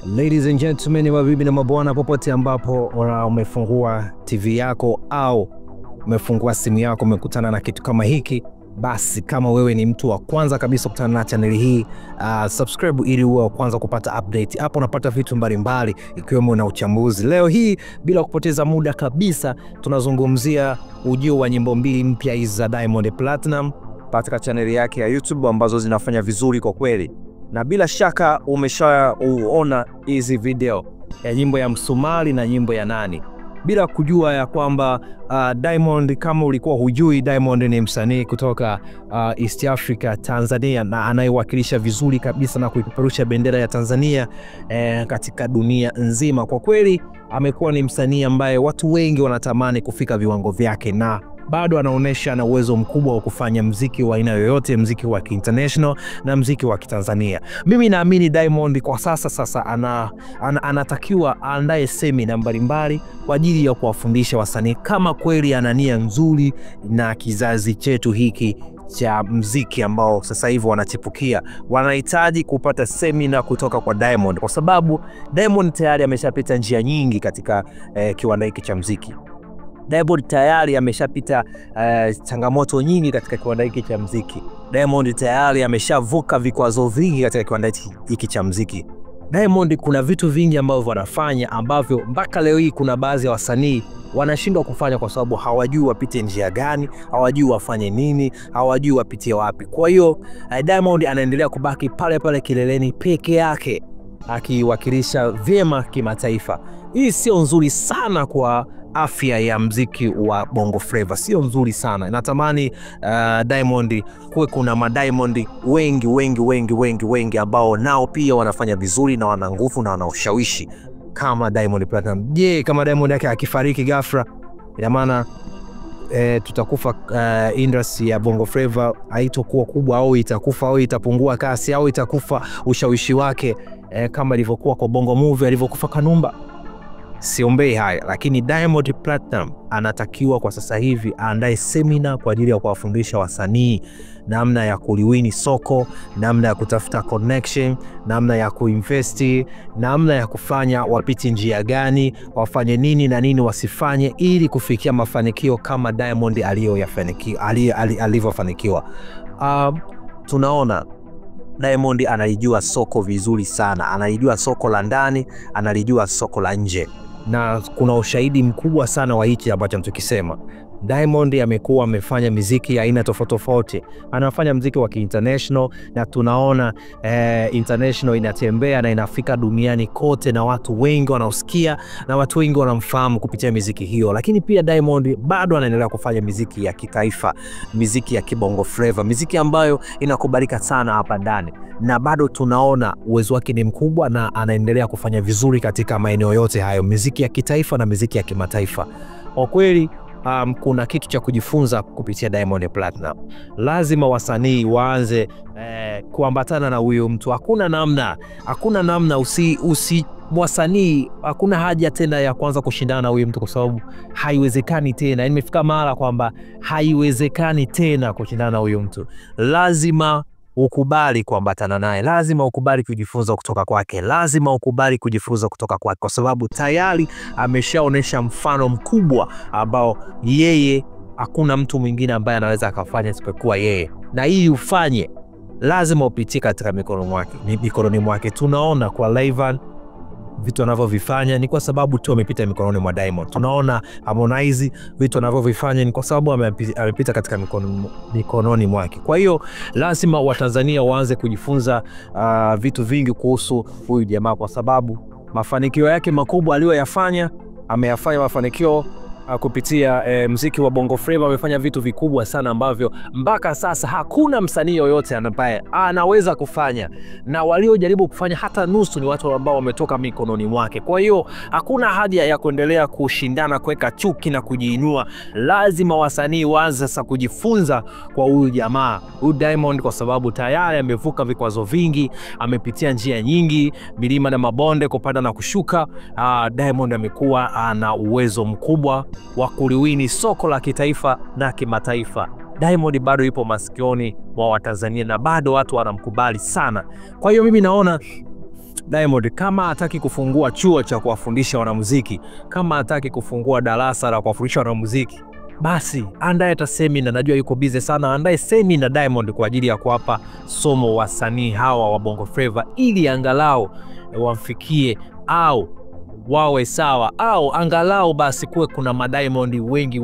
Ladies and gentlemen, mabibi na mabwana, popote ambapo umefungua TV yako au umefungua simu yako umekutana na kitu kama hiki, basi kama wewe ni mtu wa kwanza kabisa kukutana na channel hii, subscribe ili uwe wa kwanza kupata update. Hapo unapata vitu mbalimbali ikiwemo na uchambuzi. Leo hii bila kupoteza muda kabisa tunazungumzia ujio wa nyimbo mbili mpya hizi za Diamond Platinum katika channel yake ya YouTube ambazo zinafanya vizuri kwa kweli. Na bila shaka umeshaona hizi video ya nyimbo ya Msumali na nyimbo ya Nani, bila kujua ya kwamba Diamond, kama ulikuwa hujui, Diamond ni msanii kutoka East Africa, Tanzania, na anayewakilisha vizuri kabisa na kuipeperusha bendera ya Tanzania katika dunia nzima. Kwa kweli amekuwa ni msanii ambaye watu wengi wanatamani kufika viwango vyake, na bado anaonesha na uwezo mkubwa wa kufanya muziki wa aina yoyote, muziki wa international na muziki wa Kitanzania. Mimi naamini Diamond kwa sasa anatakiwa aandae semina mbalimbali kwa ajili ya kuwafundisha wasanii kama kweli ana nia nzuri na kizazi chetu hiki cha muziki ambao sasa hivi wanachipukia. Wanahitaji kupata semina kutoka kwa Diamond, kwa sababu Diamond tayari ameshapita njia nyingi katika kiwanda hiki cha muziki. Diamond tayari ameshapita changamoto nyingi katika kiwanda hiki cha muziki. Diamond tayari ameshavuka vikwazo vingi katika kiwanda hiki cha muziki. Diamond kuna vitu vingi ambavyo wanafanya ambavyo mpaka leo hii kuna baadhi ya wasanii wanashindwa kufanya kwa sababu hawajui wapite njia gani, hawajui wafanye nini, hawajui wapitie wapi. Kwa hiyo Diamond anaendelea kubaki pale pale kileleni peke yake, akiwakilisha vyema kimataifa. Hii sio nzuri sana kwa afya ya muziki wa Bongo Flava, sio nzuri sana. Natamani Diamond kuwe kuna Diamond wengi ambao nao pia wanafanya vizuri na wana nguvu na wana ushawishi kama Diamond Platinum. Je, kama Diamond yake akifariki ghafla, ina maana tutakufa industry ya Bongo Flava haitakuwa kubwa, au itakufa, au itapungua kasi, au itakufa ushawishi wake kama ilivyokuwa kwa Bongo Movie alivyokufa Kanumba? Siombei haya, lakini Diamond Platinum anatakiwa kwa sasa hivi aandae semina kwa ajili ya kuwafundisha wasanii namna ya kuliwini soko, namna ya kutafuta connection, namna ya kuinvest, namna ya kufanya wapiti njia gani, wafanye nini na nini wasifanye ili kufikia mafanikio kama Diamond alivyofanikiwa. Tunaona Diamond analijua soko vizuri sana, analijua soko la ndani, analijua soko la nje, na kuna ushahidi mkubwa sana wa hichi ambacho tukisema. Diamond amekuwa amefanya muziki ya aina tofauti. Anafanya muziki wa international, na tunaona international inatembea na inafika duniani kote, na watu wengi wanaosikia na watu wengi wanamfahamu kupitia muziki hiyo. Lakini pia Diamond bado anaendelea kufanya muziki ya kitaifa, muziki ya kibongo flava, muziki ambayo inakubalika sana hapa ndani, na bado tunaona uwezo wake ni mkubwa na anaendelea kufanya vizuri katika maeneo yote hayo, muziki ya kitaifa na muziki ya kimataifa. Kwa kweli kuna kitu cha kujifunza kupitia Diamond Platinum. Lazima wasanii waanze kuambatana na huyo mtu. Hakuna namna wasanii, hakuna haja tena ya kwanza kushindana na huyo mtu, kwa sababu haiwezekani tena. Imefika mara kwamba haiwezekani tena kushindana na huyo mtu. Lazima ukubali kuambatana naye, lazima ukubali kujifunza kutoka kwake, lazima ukubali kujifunza kutoka kwake, kwa sababu tayari ameshaonesha mfano mkubwa ambao yeye hakuna mtu mwingine ambaye anaweza akafanya isipokuwa yeye. Na ili ufanye lazima upitie katika mikononi mwake. Tunaona kwa Rayvanny vitu anavyovifanya ni kwa sababu tu amepita mikononi mwa Diamond. Tunaona Harmonize vitu anavyovifanya ni kwa sababu amepita katika mikononi mwake. Kwa hiyo lazima Watanzania waanze kujifunza vitu vingi kuhusu huyu jamaa, kwa sababu mafanikio yake makubwa aliyoyafanya, ameyafanya mafanikio kupitia muziki wa Bongo Flava. Amefanya vitu vikubwa sana ambavyo mpaka sasa hakuna msanii yoyote ambaye anaweza kufanya, na waliojaribu kufanya hata nusu ni watu ambao wametoka mikononi mwake. Kwa hiyo hakuna haja ya kuendelea kushindana, kuweka chuki na kujiinua. Lazima wasanii waanze sasa kujifunza kwa huyu jamaa, huyu Diamond, kwa sababu tayari amevuka vikwazo vingi, amepitia njia nyingi, milima na mabonde, kupanda na kushuka. Diamond amekuwa ana uwezo mkubwa wa kuliwini soko la kitaifa na kimataifa. Diamond bado yupo masikioni mwa Watanzania na bado watu wanamkubali sana. Kwa hiyo mimi naona Diamond kama hataki kufungua chuo cha kuwafundisha wanamuziki, kama hataki kufungua darasa la kuwafundisha wanamuziki, basi andae hata semina. Najua yuko busy sana, andae semina Diamond kwa ajili ya kuwapa somo wasanii hawa wa Bongo Flava, ili angalau wamfikie au wawe sawa, au angalau basi kuwe kuna madiamond wengi,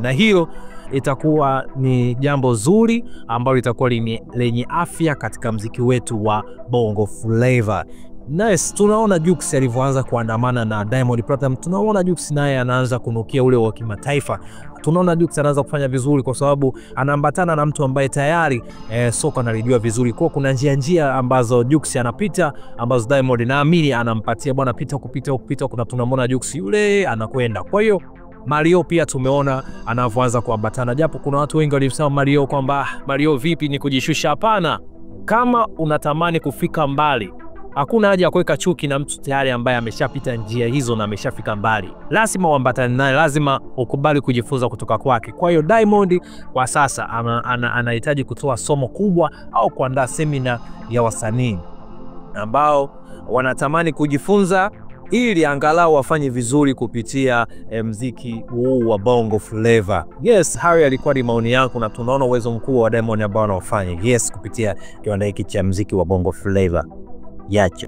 na hiyo itakuwa ni jambo zuri ambalo litakuwa lenye afya katika mziki wetu wa Bongo Flava. Nice, tunaona Jux alivyoanza kuandamana na Diamond Platnumz, tunaona Jux naye anaanza kunukia ule wa kimataifa. Tunaona Jux anaanza kufanya vizuri kwa sababu anaambatana na mtu ambaye tayari soka analijua vizuri. Kwa kuna njia ambazo Jux anapita, ambazo Diamond naamini anampatia bwana, kupita kuna tunamwona Jux yule anakwenda. Kwa hiyo Mario pia tumeona anavyoanza kuambatana, japo kuna watu wengi walisema Mario kwamba Mario vipi ni kujishusha. Hapana, kama unatamani kufika mbali, hakuna haja ya kuweka chuki na mtu tayari ambaye ameshapita njia hizo na ameshafika mbali. Lazima uambatane naye, lazima ukubali kujifunza kutoka kwake. Kwa hiyo Diamond kwa sasa anahitaji kutoa somo kubwa au kuandaa semina ya wasanii ambao wanatamani kujifunza, ili angalau wafanye vizuri kupitia mziki huu wa Bongo Flava. Yes, hayo alikuwa ni maoni yangu, na tunaona uwezo mkubwa wa Diamond ambao anaofanya kupitia kiwanda hiki cha mziki wa Bongo Flava. Yacha.